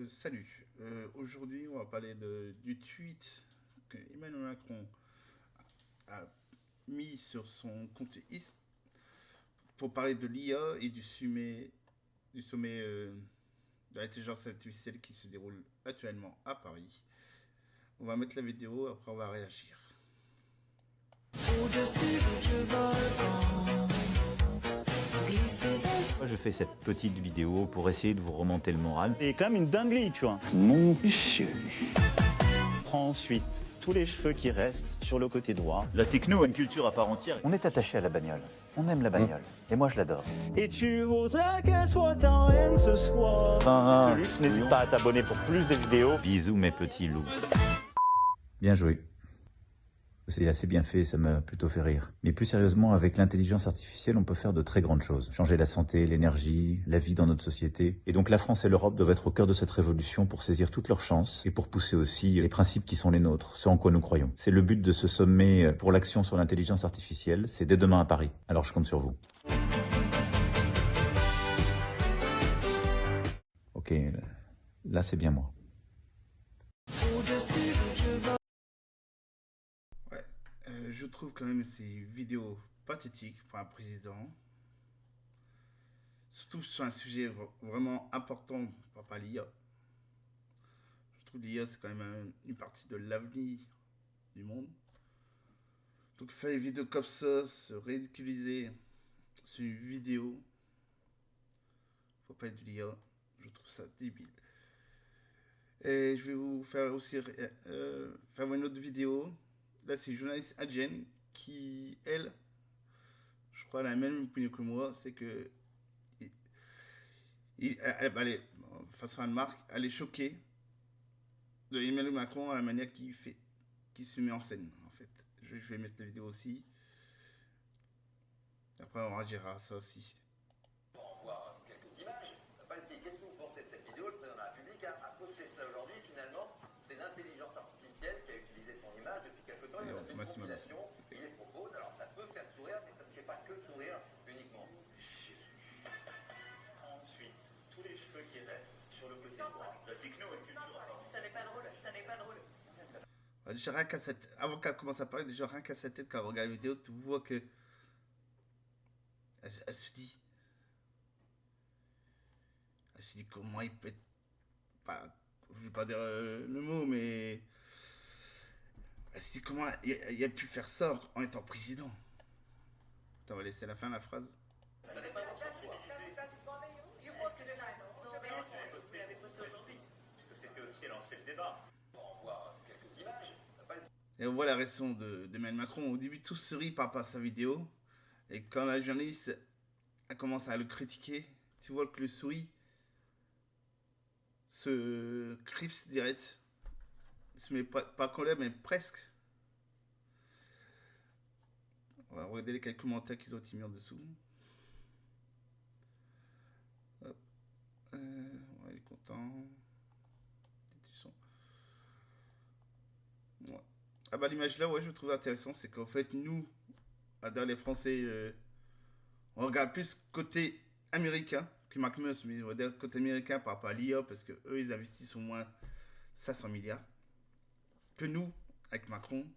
Salut. Aujourd'hui, on va parler du tweet que Emmanuel Macron a mis sur son compte X pour parler de l'IA et du sommet de l'intelligence artificielle qui se déroule actuellement à Paris. On va mettre la vidéo, après on va réagir. Moi, je fais cette petite vidéo pour essayer de vous remonter le moral. C'est quand même une dinguerie, tu vois. Mon Dieu. Prends ensuite tous les cheveux qui restent sur le côté droit. La techno a une culture à part entière. On est attaché à la bagnole. On aime la bagnole. Et moi, je l'adore. Et tu voudrais qu'elle soit en haine ce soir. De luxe, n'hésite pas à t'abonner pour plus de vidéos. Bisous mes petits loups. Bien joué. C'est assez bien fait, ça m'a plutôt fait rire. Mais plus sérieusement, avec l'intelligence artificielle, on peut faire de très grandes choses. Changer la santé, l'énergie, la vie dans notre société. Et donc la France et l'Europe doivent être au cœur de cette révolution pour saisir toutes leurs chances et pour pousser aussi les principes qui sont les nôtres, ceux en quoi nous croyons. C'est le but de ce sommet pour l'action sur l'intelligence artificielle. C'est dès demain à Paris. Alors je compte sur vous. Ok, là c'est bien moi. Ouais, je trouve quand même ces vidéos pathétiques pour un président. Surtout sur un sujet vraiment important, pas l'IA. Je trouve que l'IA c'est quand même une partie de l'avenir du monde. Donc faire des vidéos comme ça, se ridiculiser sur une vidéo, faut pas être de l'IA, je trouve ça débile. Et je vais vous faire aussi faire une autre vidéo. Là c'est une journaliste indienne qui, elle, je crois elle a la même opinion que moi, c'est que elle est, de façon elle marque, elle est choquée de Emmanuel Macron à la manière qu'il se met en scène en fait. Je vais mettre la vidéo aussi. Après on réagira à ça aussi. Pour voir quelques images. Qu'est-ce que vous pensez de cette vidéo? Le président de la République a posté cela aujourd'hui. Finalement, c'est l'intelligence artificielle qui a utilisé son image depuis quelque temps. Il y a une compilation, il les propose. Alors ça peut faire sourire, mais ça ne fait pas que sourire uniquement. Ensuite, tous les cheveux qui restent sur le côté droit. La techno a une culture à part entière. Ça n'est pas drôle, ça n'est pas drôle. Déjà, rien qu'à cette... Avant qu'elle commence à parler, déjà rien qu'à sa tête, quand on regarde la vidéo, tu vois que elle se dit comment il peut être pas, je vais pas dire le mot, mais elle se dit comment il a pu faire ça en étant président. Attends, on va laisser la fin de la phrase. Ça n'est pas dans son choix. Elle avait posté aujourd'hui, puisque c'était aussi à lancer le débat. Pour voir quelques images. Et on voit la réaction d'Emmanuel Macron. Au début, tout se rit par rapport à sa vidéo. Et quand la journaliste a commencé à le critiquer, tu vois que le souris se cripse direct. Il se met pas en colère, mais presque. On va regarder les quelques commentaires qu'ils ont été mis en dessous. Hop. Ouais, il est content. Petit son. Ouais. Ah bah l'image là, ouais, je trouve intéressant, c'est qu'en fait nous, dans les Français, on regarde plus côté américain que Mark Musk, mais on va dire côté américain par rapport à l'IA, parce que eux ils investissent au moins 500 milliards. Que nous, avec Macron,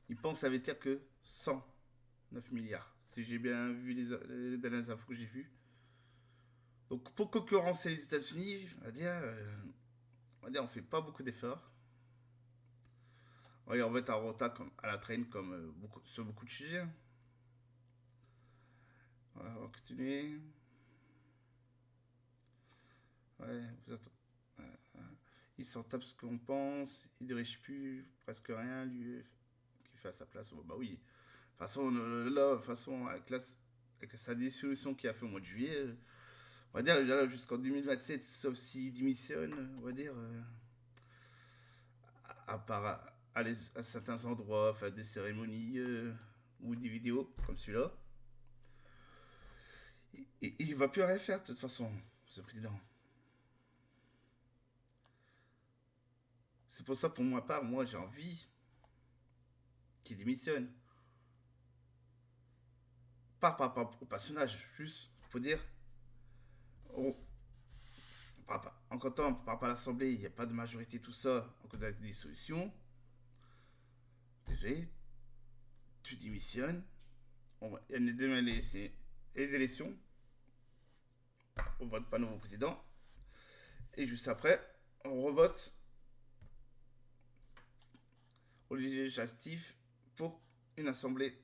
ils pensent investir que 109 milliards, si j'ai bien vu les dernières infos que j'ai vues. Donc pour concurrencer les États-Unis, on va dire on fait pas beaucoup d'efforts. Ouais, on va être en retard à la traîne comme sur beaucoup de sujets. Ouais, on va continuer. Ouais, il s'en tape ce qu'on pense, il dirige plus presque rien, lui, qui fait à sa place. Bah oui. De toute façon, avec sa dissolution qu'il a fait au mois de juillet, on va dire déjà jusqu'en 2027, sauf s'il démissionne, on va dire, à part aller à certains endroits, faire des cérémonies ou des vidéos comme celui-là. Il va plus rien faire de toute façon, ce président. C'est pour ça, pour moi j'ai envie qu'il démissionne. Pas par rapport au personnage, juste pour dire, encore quand on part par l'Assemblée, il n'y a pas de majorité, tout ça, en cause de la dissolution, désolé, tu démissionnes, il y a demain les élections, on vote pas nouveau président, et juste après, on revote au législatif pour une assemblée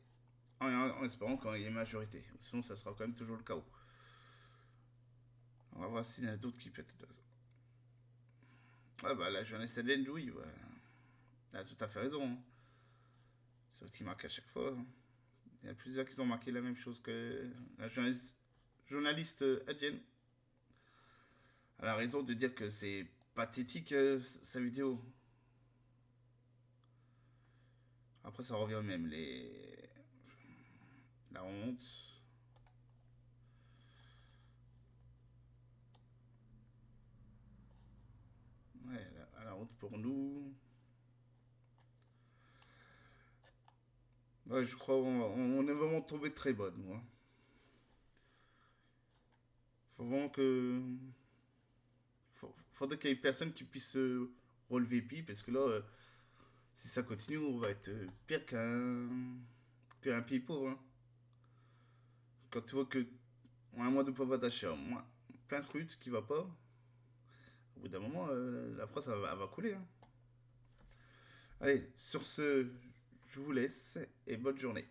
en espérant qu'il y ait une majorité. Sinon, ça sera quand même toujours le chaos. On va voir s'il y en a d'autres qui peut-être. Ouais, bah la journaliste Hélène Louis, ouais. Elle a tout à fait raison. Hein. C'est ce qui marque à chaque fois. Il y a plusieurs qui ont marqué la même chose que la journaliste Adjen. Elle a raison de dire que c'est pathétique sa vidéo. Après, ça revient au même. La honte. Ouais, la honte pour nous. Ouais, je crois on est vraiment tombé très bas, nous. Hein. Faut vraiment que. Faudrait qu'il y ait personne qui puisse relever pied, parce que là, si ça continue, on va être pire qu'un pays pauvre. Hein. Quand tu vois que on a moins de pouvoir d'achat, plein de trucs qui va pas, au bout d'un moment, la France elle va couler. Hein. Allez, sur ce, je vous laisse et bonne journée.